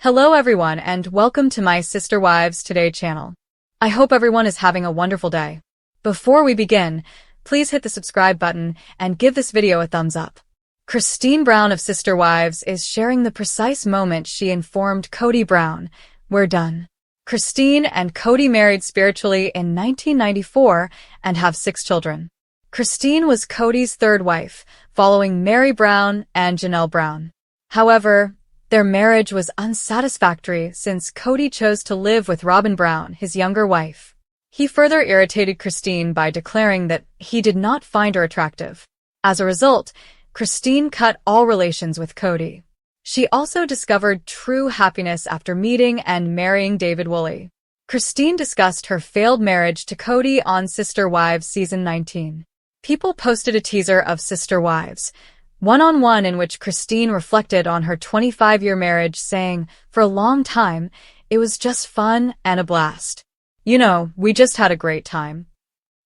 Hello everyone and welcome to my Sister Wives Today channel. I hope everyone is having a wonderful day. Before we begin, please hit the subscribe button and give this video a thumbs up. Christine Brown of Sister Wives is sharing the precise moment she informed Kody Brown, "We're done." Christine and Kody married spiritually in 1994 and have 6 children. Christine was Kody's third wife, following Mary Brown and Janelle Brown. However, their marriage was unsatisfactory since Kody chose to live with Robin Brown, his younger wife. He further irritated Christine by declaring that he did not find her attractive. As a result, Christine cut all relations with Kody. She also discovered true happiness after meeting and marrying David Woolley. Christine discussed her failed marriage to Kody on Sister Wives Season 19. People posted a teaser of Sister Wives, one-on-one, in which Christine reflected on her 25-year marriage, saying, "For a long time, it was just fun and a blast. You know, we just had a great time."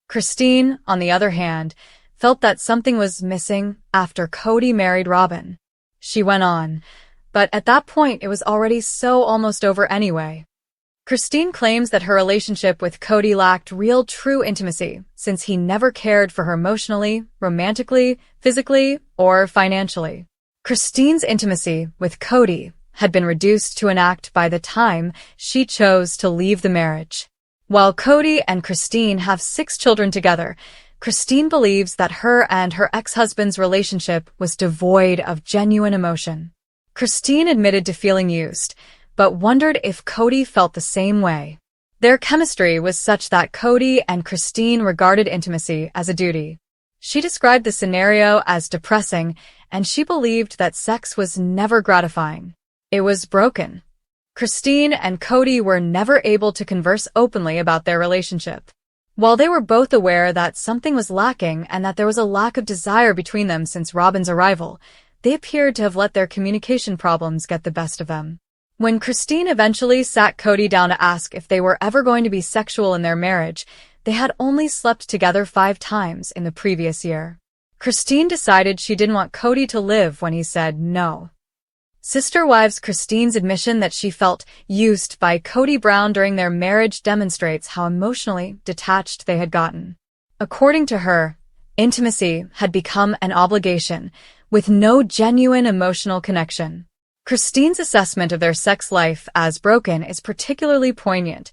Christine, on the other hand, felt that something was missing after Kody married Robin. She went on, but at that point it was already so almost over anyway. Christine claims that her relationship with Kody lacked real true intimacy, since he never cared for her emotionally, romantically, physically, or financially. Christine's intimacy with Kody had been reduced to an act by the time she chose to leave the marriage. While Kody and Christine have 6 children together, Christine believes that her and her ex-husband's relationship was devoid of genuine emotion. Christine admitted to feeling used, but wondered if Kody felt the same way. Their chemistry was such that Kody and Christine regarded intimacy as a duty. She described the scenario as depressing, and she believed that sex was never gratifying. It was broken. Christine and Kody were never able to converse openly about their relationship. While they were both aware that something was lacking and that there was a lack of desire between them since Robin's arrival, they appeared to have let their communication problems get the best of them. When Christine eventually sat Kody down to ask if they were ever going to be sexual in their marriage, they had only slept together 5 times in the previous year. Christine decided she didn't want Kody to live when he said no. Sister Wives Christine's admission that she felt used by Kody Brown during their marriage demonstrates how emotionally detached they had gotten. According to her, intimacy had become an obligation, with no genuine emotional connection. Christine's assessment of their sex life as broken is particularly poignant,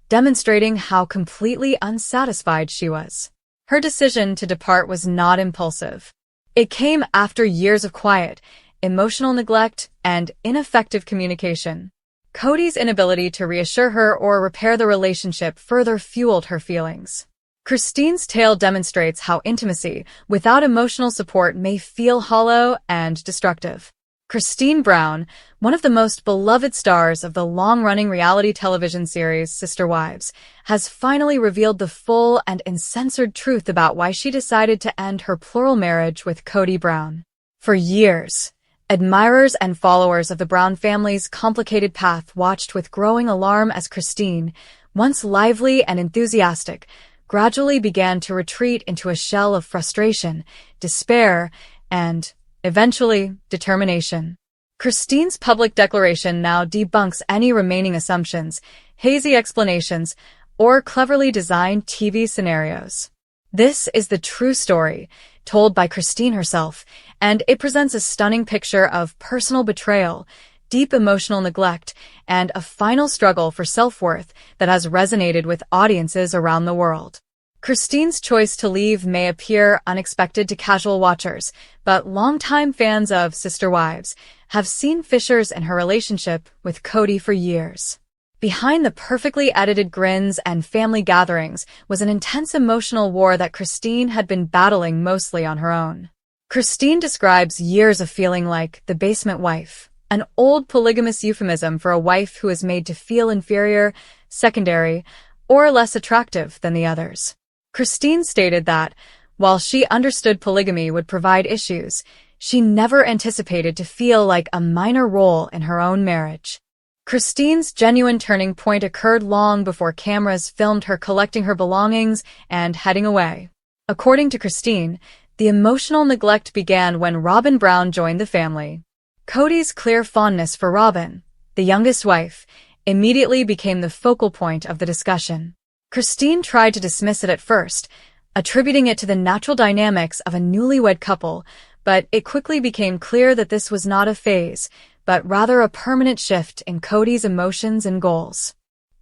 demonstrating how completely unsatisfied she was. Her decision to depart was not impulsive. It came after years of quiet, emotional neglect, and ineffective communication. Kody's inability to reassure her or repair the relationship further fueled her feelings. Christine's tale demonstrates how intimacy without emotional support may feel hollow and destructive. Christine Brown, one of the most beloved stars of the long-running reality television series Sister Wives, has finally revealed the full and uncensored truth about why she decided to end her plural marriage with Kody Brown. For years, admirers and followers of the Brown family's complicated path watched with growing alarm as Christine, once lively and enthusiastic, gradually began to retreat into a shell of frustration, despair, and eventually, determination. Christine's public declaration now debunks any remaining assumptions, hazy explanations, or cleverly designed TV scenarios. This is the true story, told by Christine herself, and it presents a stunning picture of personal betrayal, deep emotional neglect, and a final struggle for self-worth that has resonated with audiences around the world. Christine's choice to leave may appear unexpected to casual watchers, but longtime fans of Sister Wives have seen fissures in her relationship with Kody for years. Behind the perfectly edited grins and family gatherings was an intense emotional war that Christine had been battling mostly on her own. Christine describes years of feeling like the basement wife, an old polygamous euphemism for a wife who is made to feel inferior, secondary, or less attractive than the others. Christine stated that, while she understood polygamy would provide issues, she never anticipated to feel like a minor role in her own marriage. Christine's genuine turning point occurred long before cameras filmed her collecting her belongings and heading away. According to Christine, the emotional neglect began when Robin Brown joined the family. Kody's clear fondness for Robin, the youngest wife, immediately became the focal point of the discussion. Christine tried to dismiss it at first, attributing it to the natural dynamics of a newlywed couple, but it quickly became clear that this was not a phase, but rather a permanent shift in Kody's emotions and goals.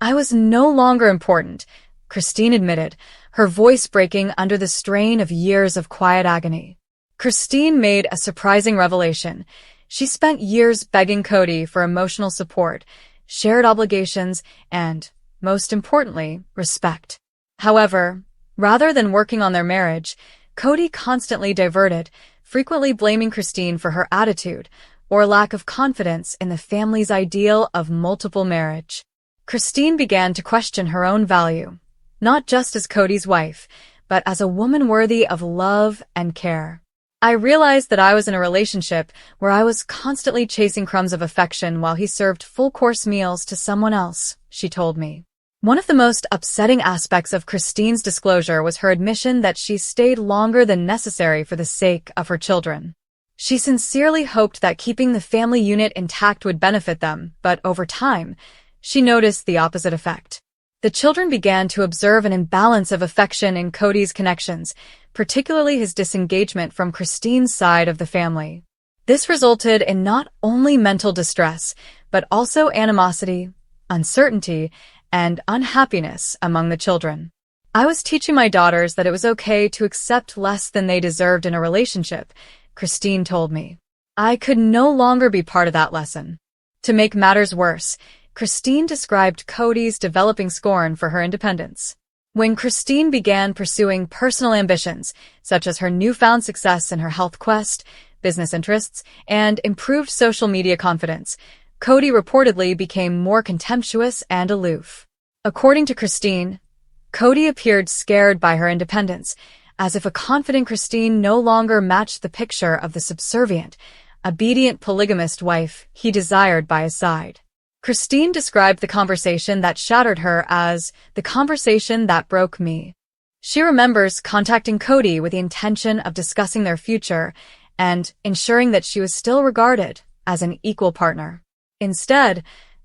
"I was no longer important," Christine admitted, her voice breaking under the strain of years of quiet agony. Christine made a surprising revelation. She spent years begging Kody for emotional support, shared obligations, and, most importantly, respect. However, rather than working on their marriage, Kody constantly diverted, frequently blaming Christine for her attitude or lack of confidence in the family's ideal of multiple marriage. Christine began to question her own value, not just as Kody's wife, but as a woman worthy of love and care. "I realized that I was in a relationship where I was constantly chasing crumbs of affection while he served full-course meals to someone else," she told me. One of the most upsetting aspects of Christine's disclosure was her admission that she stayed longer than necessary for the sake of her children. She sincerely hoped that keeping the family unit intact would benefit them, but over time, she noticed the opposite effect. The children began to observe an imbalance of affection in Kody's connections, particularly his disengagement from Christine's side of the family. This resulted in not only mental distress, but also animosity, uncertainty, and unhappiness among the children. "I was teaching my daughters that it was okay to accept less than they deserved in a relationship," Christine told me. "I could no longer be part of that lesson." To make matters worse, Christine described Kody's developing scorn for her independence. When Christine began pursuing personal ambitions, such as her newfound success in her health quest, business interests, and improved social media confidence, Kody reportedly became more contemptuous and aloof. According to Christine, Kody appeared scared by her independence, as if a confident Christine no longer matched the picture of the subservient, obedient polygamist wife he desired by his side. Christine described the conversation that shattered her as the conversation that broke me. She remembers contacting Kody with the intention of discussing their future and ensuring that she was still regarded as an equal partner. Instead,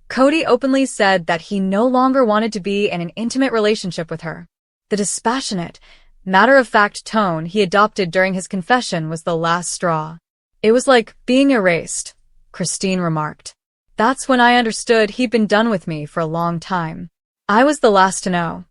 Kody openly said that he no longer wanted to be in an intimate relationship with her. The dispassionate, matter-of-fact tone he adopted during his confession was the last straw. "It was like being erased," Christine remarked. "That's when I understood he'd been done with me for a long time. I was the last to know."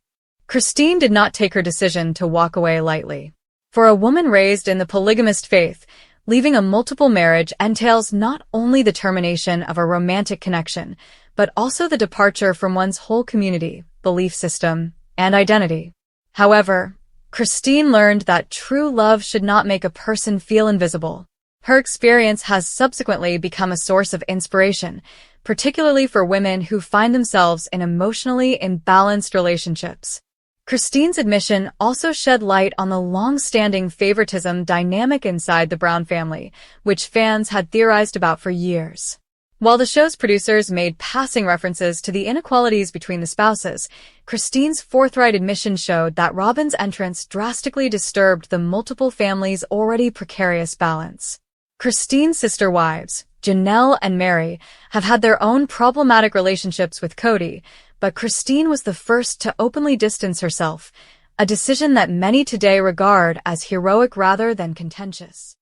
Christine did not take her decision to walk away lightly. For a woman raised in the polygamist faith, leaving a multiple marriage entails not only the termination of a romantic connection, but also the departure from one's whole community, belief system, and identity. However, Christine learned that true love should not make a person feel invisible. Her experience has subsequently become a source of inspiration, particularly for women who find themselves in emotionally imbalanced relationships. Christine's admission also shed light on the long-standing favoritism dynamic inside the Brown family, which fans had theorized about for years. While the show's producers made passing references to the inequalities between the spouses, Christine's forthright admission showed that Robyn's entrance drastically disturbed the multiple families' already precarious balance. Christine's sister wives, Janelle and Mary, have had their own problematic relationships with Kody, but Christine was the first to openly distance herself, a decision that many today regard as heroic rather than contentious.